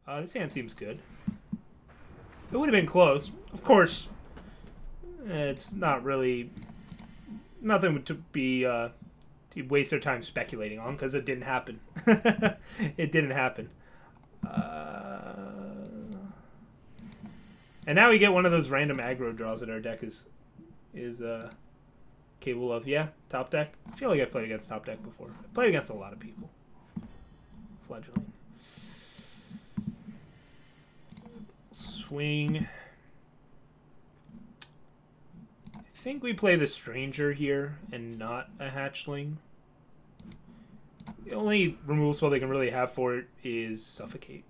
This hand seems good. It would have been close. Of course, it's not really... Nothing to be... to waste their time speculating on, because it didn't happen. It didn't happen. And now we get one of those random aggro draws that our deck is capable of. Yeah, top deck. I feel like I've played against top deck before. I've played against a lot of people. Fledgling. Swing. I think we play the Stranger here and not a Hatchling. The only removal spell they can really have for it is Suffocate.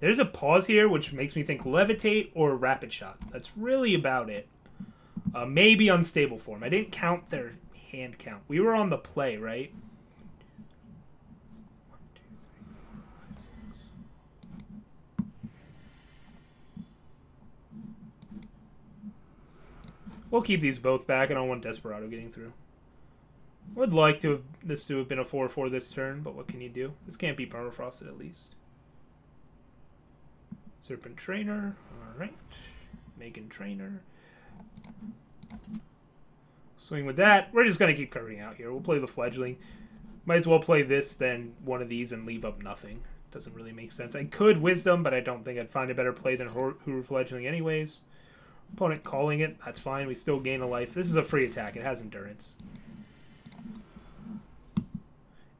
There's a pause here, which makes me think Levitate or Rapid Shot. That's really about it. Maybe Unstable Form. I didn't count their hand count. We were on the play, right? 1, 2, 3, 4, 5, 6. We'll keep these both back. I don't want Desperado getting through. Would like to have this to have been a 4/4 this turn, but what can you do? This can't be permafrosted at least. Serpent Trainer. Alright. Megan Trainer. Swing with that. We're just going to keep covering out here. We'll play the Fledgling. Might as well play this than one of these and leave up nothing. Doesn't really make sense. I could Wisdom, but I don't think I'd find a better play than Hoover Fledgling anyways. Opponent calling it. That's fine. We still gain a life. This is a free attack. It has endurance.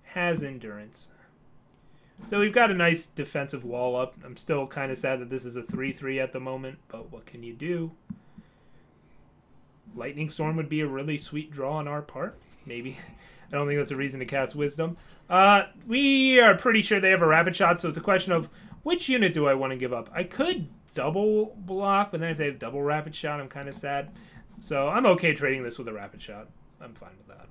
Has endurance. So we've got a nice defensive wall up. I'm still kind of sad that this is a 3/3 at the moment, but what can you do? Lightning Storm would be a really sweet draw on our part. Maybe. I don't think that's a reason to cast Wisdom. We are pretty sure they have a Rapid Shot, so it's a question of which unit do I want to give up? I could double block, but then if they have double Rapid Shot, I'm kind of sad. So I'm okay trading this with a Rapid Shot. I'm fine with that.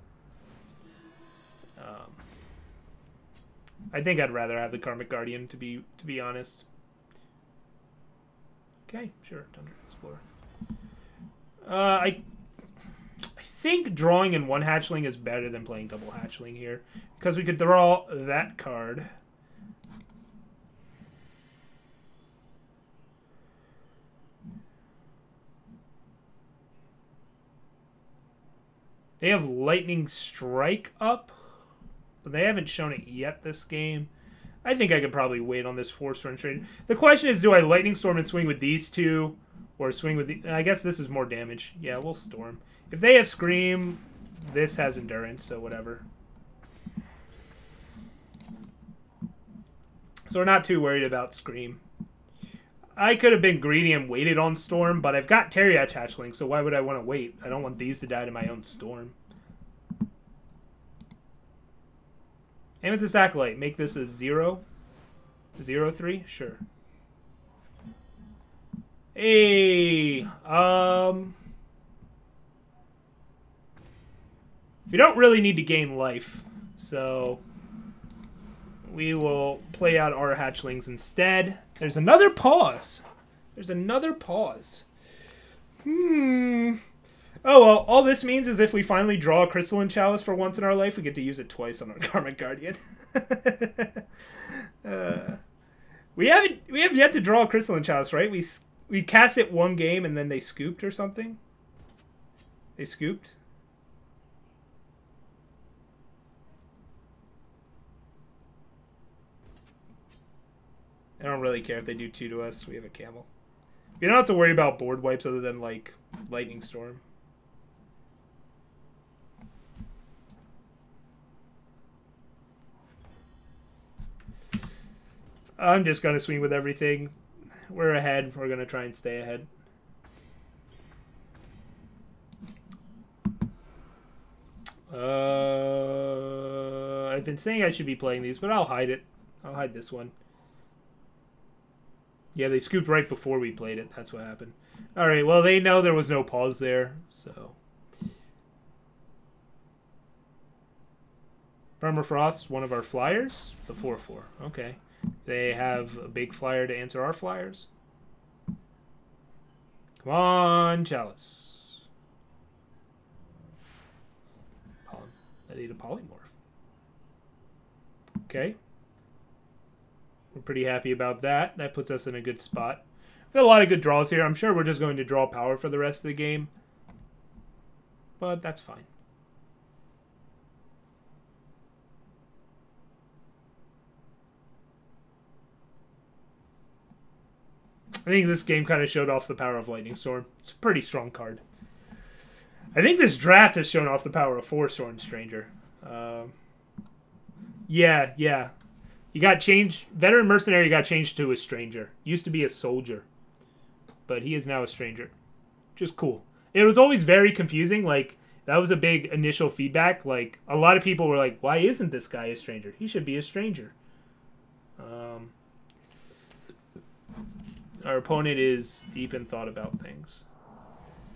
I think I'd rather have the Karmic Guardian, to be honest. Okay, sure, Tundra Explorer. I think drawing in one Hatchling is better than playing double Hatchling here, because we could draw that card. They have Lightning Strike up, but they haven't shown it yet this game. I think I could probably wait on this Force Run trade. The question is, do I Lightning Storm and swing with these two, or swing with the... I guess this is more damage. Yeah, we'll Storm. If they have Scream, this has Endurance, so whatever. So we're not too worried about Scream. I could have been greedy and waited on Storm, but I've got Teriach Hatchling, so why would I want to wait? I don't want these to die to my own Storm. Amethyst Acolyte, make this a 0? 0/3? Sure. Hey, we don't really need to gain life, so we will play out our Hatchlings instead. There's another pause. There's another pause. Oh, well, all this means is if we finally draw a Crystalline Chalice for once in our life, we get to use it twice on our Karmic Guardian. We have yet to draw a Crystalline Chalice, right? We cast it one game and then they scooped or something. They scooped. I don't really care if they do 2 to us. We have a Camel. We don't have to worry about board wipes other than, like, Lightning Storm. I'm just going to swing with everything. We're ahead. We're going to try and stay ahead. I've been saying I should be playing these, but I'll hide it. I'll hide this one. Yeah, they scooped right before we played it. That's what happened. Alright, well, they know there was no pause there, so... Permafrost, one of our flyers. The 4/4. Okay. They have a big flyer to answer our flyers. Come on, Chalice. I need a Polymorph. Okay. We're pretty happy about that. That puts us in a good spot. We have a lot of good draws here. I'm sure we're just going to draw power for the rest of the game. But that's fine. I think this game kind of showed off the power of Lightning Storm. It's a pretty strong card. I think this draft has shown off the power of Forest Thorn Stranger. Yeah. You got changed. Veteran Mercenary got changed to a Stranger. Used to be a Soldier. But he is now a Stranger. Just cool. It was always very confusing. Like, that was a big initial feedback. Like, a lot of people were like, why isn't this guy a Stranger? He should be a Stranger. Our opponent is deep in thought about things.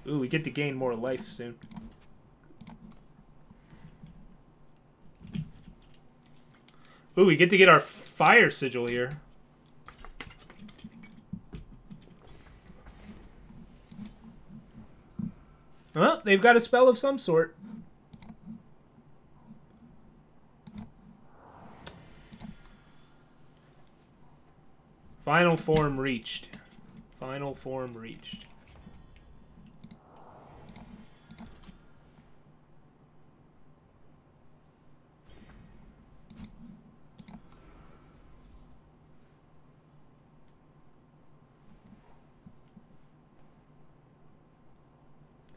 Ooh, we get to gain more life soon. Ooh, we get to get our Fire Sigil here. Well, they've got a spell of some sort. Final form reached. Final form reached.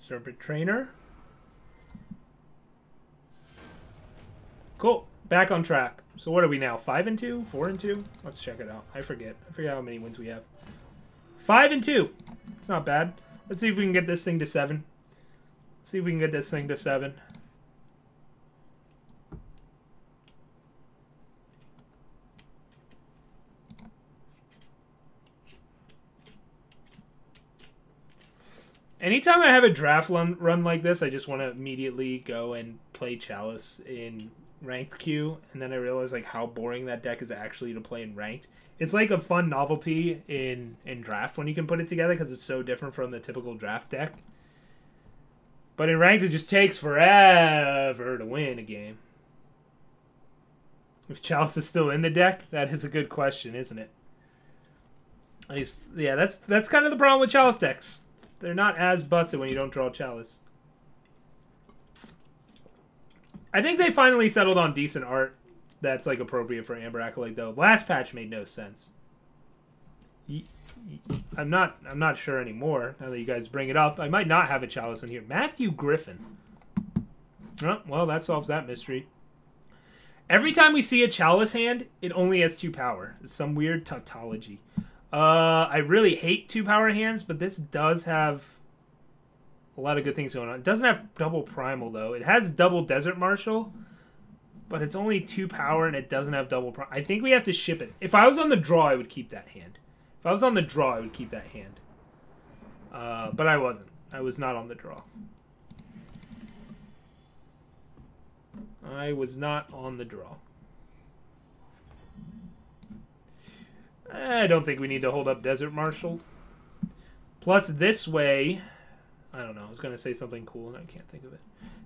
Serpent Trainer. Cool. Back on track. So what are we now? 5-2? 4-2? Let's check it out. I forget how many wins we have. 5-2. It's not bad. Let's see if we can get this thing to 7. Let's see if we can get this thing to 7. Anytime I have a draft run like this, I just want to immediately go and play Chalice in ranked queue, and then I realize like how boring that deck is actually to play in ranked. It's like a fun novelty in draft when you can put it together because it's so different from the typical draft deck. But in ranked, it just takes forever to win a game. If Chalice is still in the deck, that is a good question, isn't it? At least, yeah, that's kind of the problem with Chalice decks. They're not as busted when you don't draw Chalice. I think they finally settled on decent art that's like appropriate for Amber Acolyte though. Last patch made no sense. I'm not sure anymore. Now that you guys bring it up, I might not have a Chalice in here. Matthew Griffin. Oh, well, that solves that mystery. Every time we see a Chalice hand, it only has 2 power. It's some weird tautology. I really hate 2 power hands, but this does have a lot of good things going on. It doesn't have double Primal, though. It has double Desert Marshal, but it's only 2 power, and it doesn't have double Primal. I think we have to ship it. If I was on the draw, I would keep that hand. If I was on the draw, I would keep that hand. But I wasn't. I was not on the draw. I was not on the draw. I don't think we need to hold up Desert Marshal. Plus, this way... I don't know. I was going to say something cool, and I can't think of it.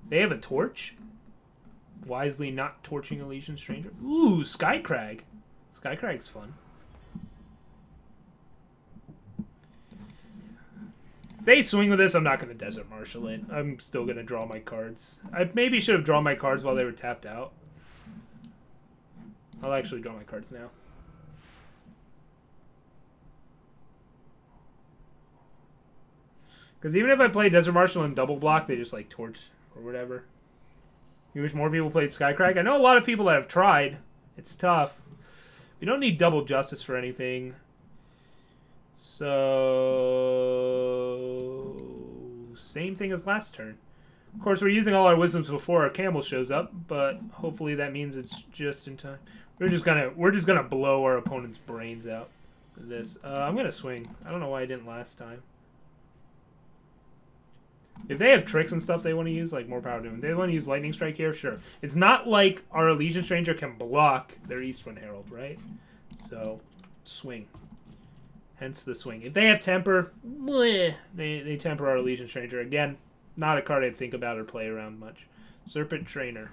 They have a torch. Wisely not torching a Legion Stranger. Ooh, Skycrag. Skycrag's fun. If they swing with this, I'm not going to Desert Marshal it. I'm still going to draw my cards. I maybe should have drawn my cards while they were tapped out. I'll actually draw my cards now. Because even if I play Desert Marshal and double block, they just like torch or whatever. You wish more people played Skycrag? I know a lot of people that have tried. It's tough. We don't need double Justice for anything. So... same thing as last turn. Of course, we're using all our Wisdoms before our Camel shows up, but hopefully that means it's just in time. We're just gonna blow our opponent's brains out with this. I'm gonna swing. I don't know why I didn't last time. If they have tricks and stuff they want to use, like more power to them. They want to use Lightning Strike here, sure. It's not like our Legion Stranger can block their Eastwind Herald, right? So, swing. Hence the swing. If they have Temper, bleh, they temper our Legion Stranger. Again, not a card I'd think about or play around much. Serpent Trainer.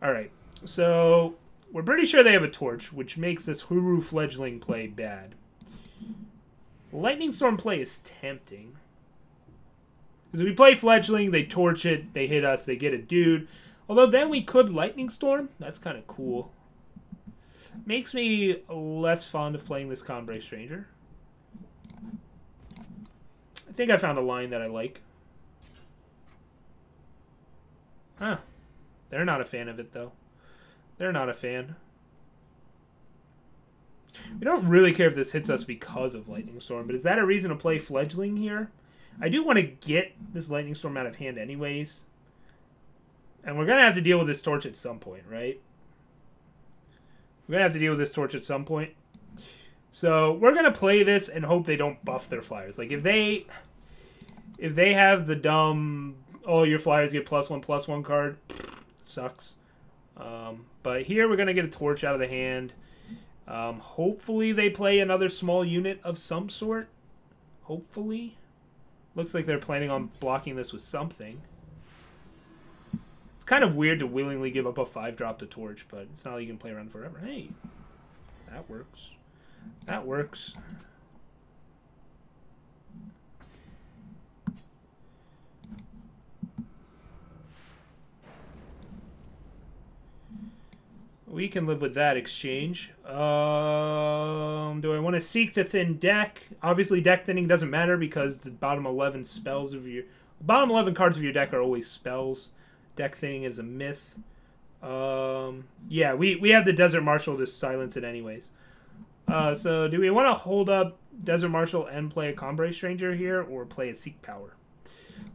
Alright, so We're pretty sure they have a torch, which makes this Huru Fledgling play bad. Lightning Storm play is tempting. Because if we play Fledgling, they torch it, they hit us, they get a dude. Although then we could Lightning Storm. That's kind of cool. Makes me less fond of playing this Combrei Stranger. I think I found a line that I like. Huh. They're not a fan of it, though. They're not a fan. We don't really care if this hits us because of Lightning Storm, but is that a reason to play Fledgling here? I do want to get this Lightning Storm out of hand anyways. And we're going to have to deal with this torch at some point, right? We're going to have to deal with this torch at some point. So we're going to play this and hope they don't buff their flyers. Like, if they have the dumb, oh, your flyers get +1/+1 card, sucks. But here we're going to get a torch out of the hand. Hopefully they play another small unit of some sort. Hopefully. Looks like they're planning on blocking this with something. It's kind of weird to willingly give up a 5-drop to torch, but it's not like you can play around forever. Hey, that works. That works. We can live with that exchange. Do I want to seek to thin deck? Obviously, deck thinning doesn't matter because the bottom 11 spells of your bottom 11 cards of your deck are always spells. Deck thinning is a myth. Yeah, we have the Desert Marshal to silence it anyways. So do we want to hold up Desert Marshal and play a Combrei Stranger here, or play a Seek Power?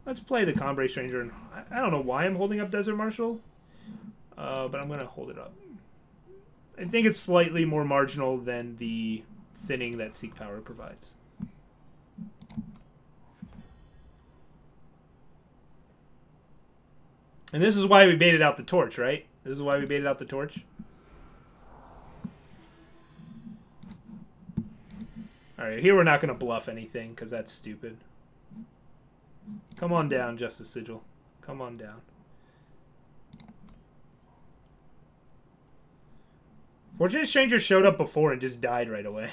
Let's play the Combrei Stranger. And I don't know why I'm holding up Desert Marshal, but I'm gonna hold it up. I think it's slightly more marginal than the thinning that Seek Power provides. And this is why we baited out the torch, right? This is why we baited out the torch. Alright, here we're not going to bluff anything, because that's stupid. Come on down, Justice Sigil. Come on down. Fortunate Stranger showed up before and just died right away.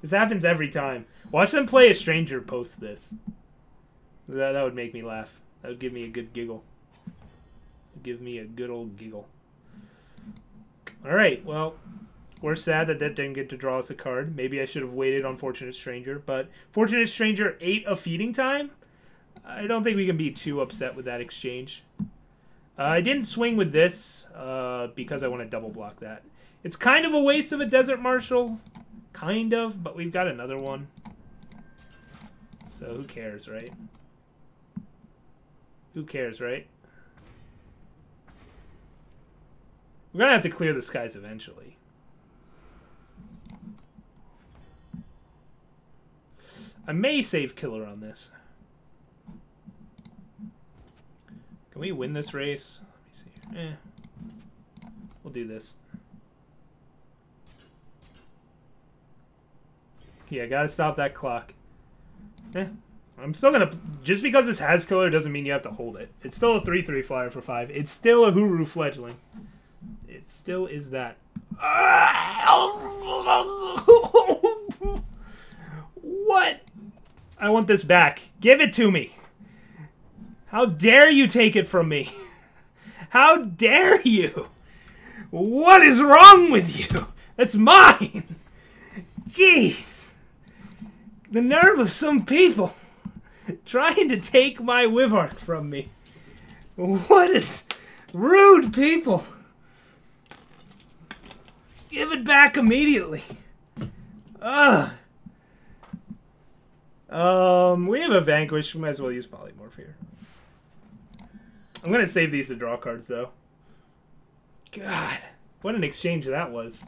This happens every time. Watch them play a Stranger post this. That would make me laugh. That would give me a good giggle. Give me a good old giggle. Alright, well, we're sad that didn't get to draw us a card. Maybe I should have waited on Fortunate Stranger, but Fortunate Stranger ate a feeding time? I don't think we can be too upset with that exchange. I didn't swing with this because I want to double block that. It's kind of a waste of a Desert Marshal. Kind of, but we've got another one. So who cares, right? Who cares, right? We're going to have to clear the skies eventually. I may save Killer on this. Can we win this race? Let me see. We'll do this. Yeah, gotta stop that clock. I'm still gonna... Just because this has Killer doesn't mean you have to hold it. It's still a 3/3 flyer for 5. It's still a Huru Fledgling. It still is that. What? I want this back. Give it to me. How dare you take it from me? How dare you? What is wrong with you? That's mine. Jeez. The nerve of some people trying to take my Wyvern from me. What is... Rude people. Give it back immediately. Ugh. We have a Vanquish. We might as well use Polymorph here. I'm going to save these to draw cards, though. God. What an exchange that was.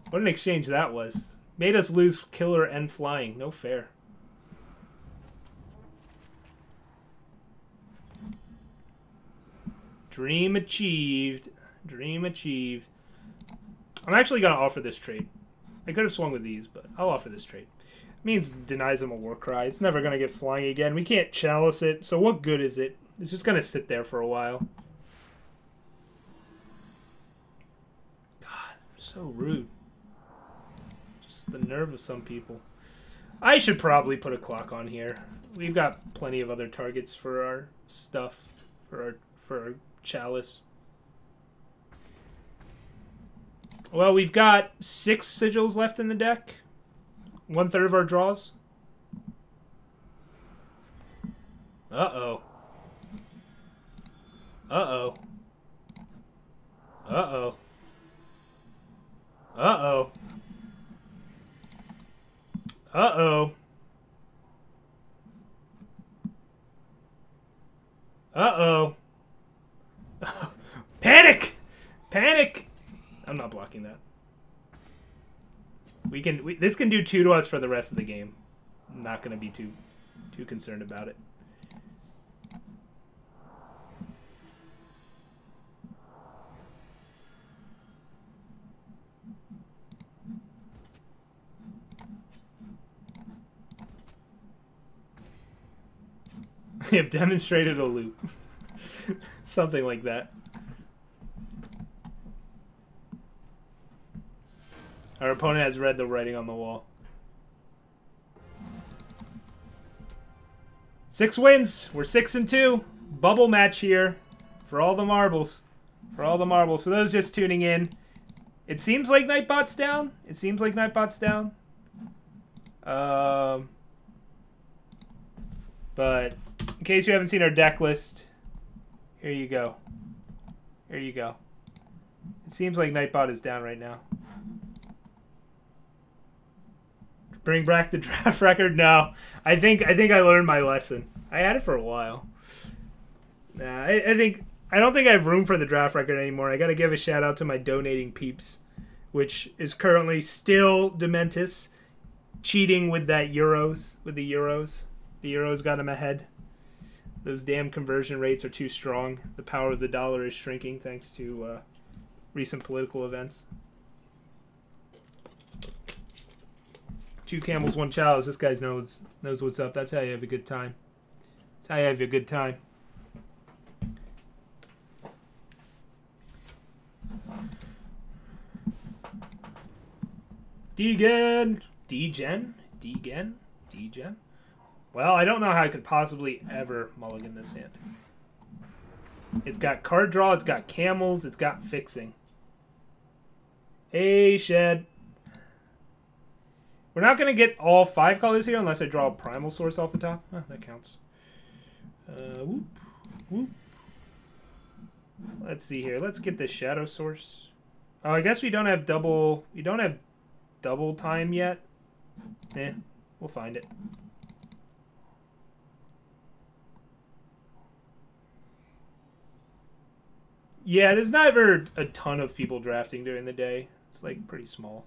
What an exchange that was. Made us lose Killer and Flying. No fair. Dream achieved. Dream achieved. I'm actually going to offer this trade. I could have swung with these, but I'll offer this trade. It means denies him a Warcry. It's never going to get Flying again. We can't Chalice it, so what good is it? It's just going to sit there for a while. God, So rude. Just the nerve of some people. I should probably put a clock on here. We've got plenty of other targets for our stuff, for our chalice. Well, we've got 6 sigils left in the deck. 1/3 of our draws. Uh-oh. Uh-oh. Uh-oh. Uh-oh. Uh-oh. Uh-oh. Panic! Panic! I'm not blocking that. This can do 2 to us for the rest of the game. I'm not going to be too concerned about it. We have demonstrated a loop. Something like that. Our opponent has read the writing on the wall. 6 wins. We're 6-2. Bubble match here for all the marbles. For all the marbles. For those just tuning in, it seems like Nightbot's down. It seems like Nightbot's down. But in case you haven't seen our deck list, here you go. Here you go. It seems like Nightbot is down right now. Bring back the draft record? No. I think I learned my lesson. I had it for a while. Nah, I don't think I have room for the draft record anymore. I gotta give a shout out to my donating peeps, which is currently still Dementis, cheating with that Euros, with the Euros. The Euros got him ahead. Those damn conversion rates are too strong. The power of the dollar is shrinking thanks to recent political events. 2 camels, 1 chalice. This guy knows what's up. That's how you have a good time. That's how you have a good time. Degen. Degen? Degen? Degen? Well, I don't know how I could possibly ever mulligan this hand. It's got card draw, it's got camels, it's got fixing. Hey, Shed. We're not going to get all 5 colors here unless I draw a primal source off the top. Oh, that counts. Whoop. Whoop. Let's see here. Let's get the shadow source. Oh, I guess we don't have double... We don't have double time yet. We'll find it. Yeah, there's never a ton of people drafting during the day. It's like pretty small.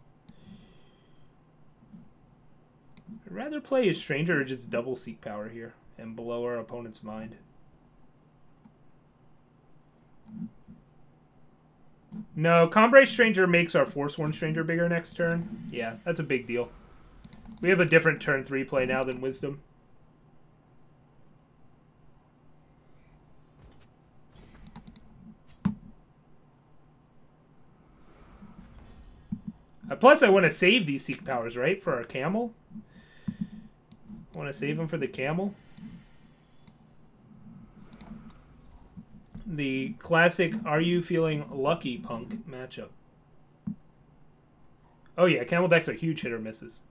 I'd rather play a Stranger or just double Seek Power here and blow our opponent's mind. No, Combrei Stranger makes our Forsworn Stranger bigger next turn. Yeah, that's a big deal. We have a different turn 3 play now than Wisdom. Plus, I want to save these Seek Powers, right? For our Camel. I want to save them for the Camel. The classic Are You Feeling Lucky Punk matchup. Oh yeah, Camel decks are huge hit or misses.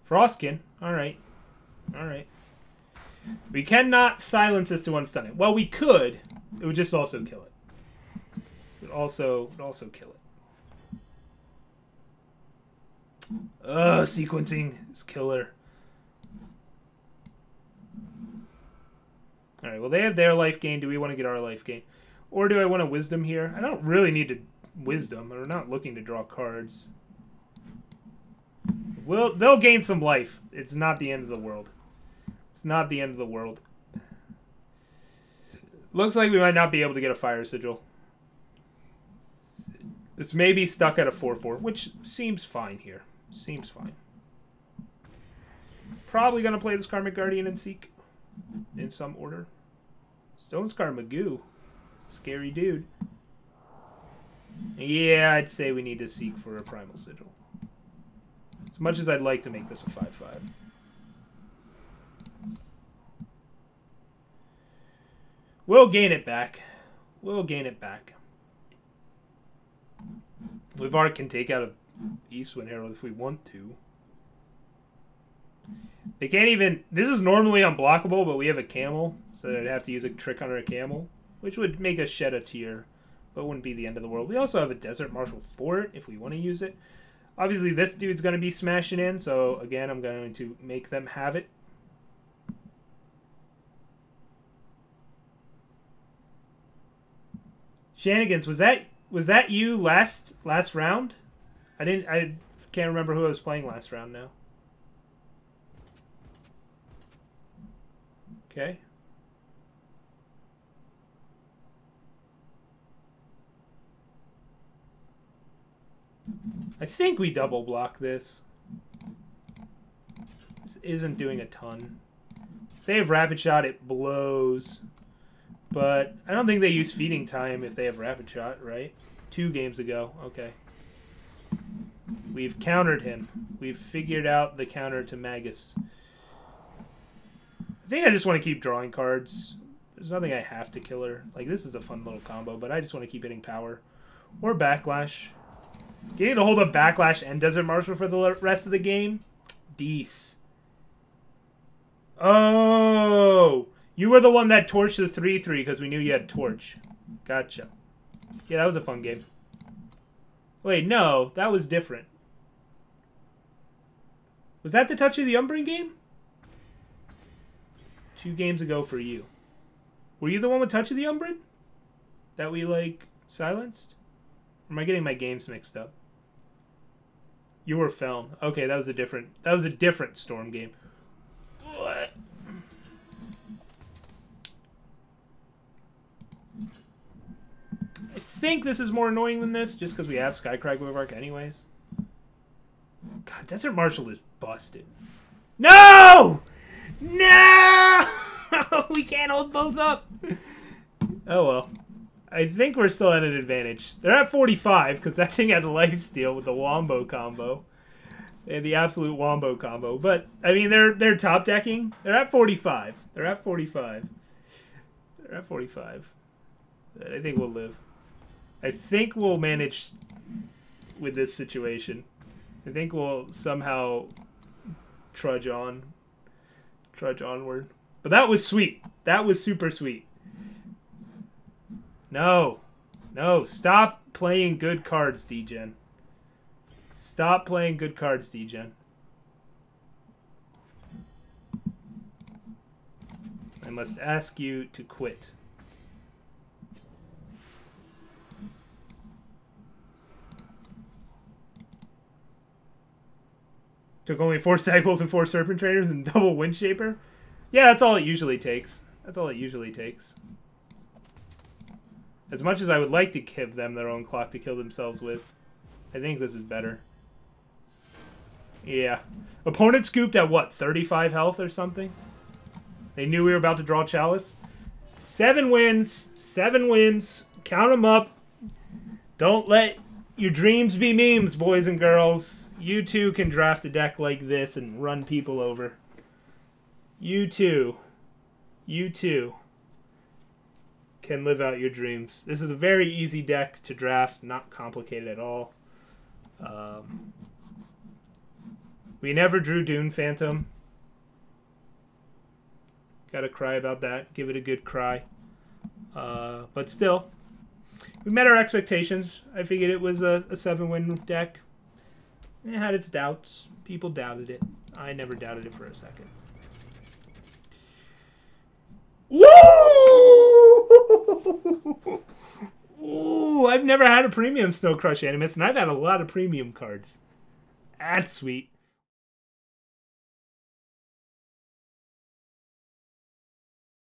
Frostkin. Alright. Alright. We cannot silence this to unstun it. Well, we could. It would just also kill it. It would also kill it. Sequencing is killer. Alright, well they have their life gain. Do we want to get our life gain? Or do I want a Wisdom here? I don't really need to Wisdom. We're not looking to draw cards. They'll gain some life. It's not the end of the world. It's not the end of the world. Looks like we might not be able to get a Fire Sigil. This may be stuck at a 4/4, which seems fine here. Seems fine. Probably going to play this Karmic Guardian and Seek in some order. Stonescar Magoo. Scary dude. Yeah, I'd say we need to seek for a Primal Sigil. As much as I'd like to make this a 5/5. We'll gain it back. We'll gain it back. Vivart can take out a Eastwind Herald if we want to. They can't even... This is normally unblockable, but we have a camel, so I'd have to use a Trick Hunter a camel, which would make us shed a tier, but wouldn't be the end of the world. We also have a Desert Marshal Fort if we want to use it. Obviously, this dude's going to be smashing in, so again, I'm going to make them have it. Shenanigans, was that you last round? I can't remember who I was playing last round now. Okay. I think we double block this. This isn't doing a ton. If they have Rapid Shot, it blows. But I don't think they use Feeding Time if they have Rapid Shot, right? 2 games ago. Okay. We've countered him. We've figured out the counter to Magus. I think I just want to keep drawing cards. There's nothing I have to kill her. Like, this is a fun little combo, but I just want to keep hitting power. Or Backlash. Getting to hold up Backlash and Desert Marshal for the rest of the game? Dece. Oh! You were the one that torched the 3/3 because we knew you had Torch. Gotcha. Yeah, that was a fun game. Wait, no. That was different. Was that the Touch of the Umbran game? 2 games ago for you. Were you the one with Touch of the Umbran? That we, like, silenced? Or am I getting my games mixed up? You were Feln. Okay, that was a different Storm game. What? I think this is more annoying than this, just because we have Skycrag Wivark anyways. God, Desert Marshal is busted. No! No! We can't hold both up. Oh well. I think we're still at an advantage. They're at 45 because that thing had lifesteal with the Wombo combo. They had the absolute Wombo combo. But, I mean, they're top decking. They're at 45. They're at 45. They're at 45. But I think we'll live. I think we'll manage with this situation. I think we'll somehow trudge on. Trudge onward. But that was sweet. That was super sweet. No. No. Stop playing good cards, Degen. Stop playing good cards, Degen. I must ask you to quit. Took only 4 Stagbolts and 4 Serpent Trainers and double Windshaper? Yeah, that's all it usually takes. That's all it usually takes. As much as I would like to give them their own clock to kill themselves with, I think this is better. Yeah. Opponent scooped at what, 35 health or something? They knew we were about to draw Chalice. 7 wins. 7 wins. Count them up. Don't let your dreams be memes, boys and girls. You too can draft a deck like this and run people over. You too. You too can live out your dreams. This is a very easy deck to draft, not complicated at all. We never drew Dune Phantom. Gotta cry about that. Give it a good cry. But still, we met our expectations. I figured it was a 7-win deck. It had its doubts. People doubted it. I never doubted it for a second. Woo! Ooh, I've never had a premium Snow Crush Animus, and I've had a lot of premium cards. That's sweet.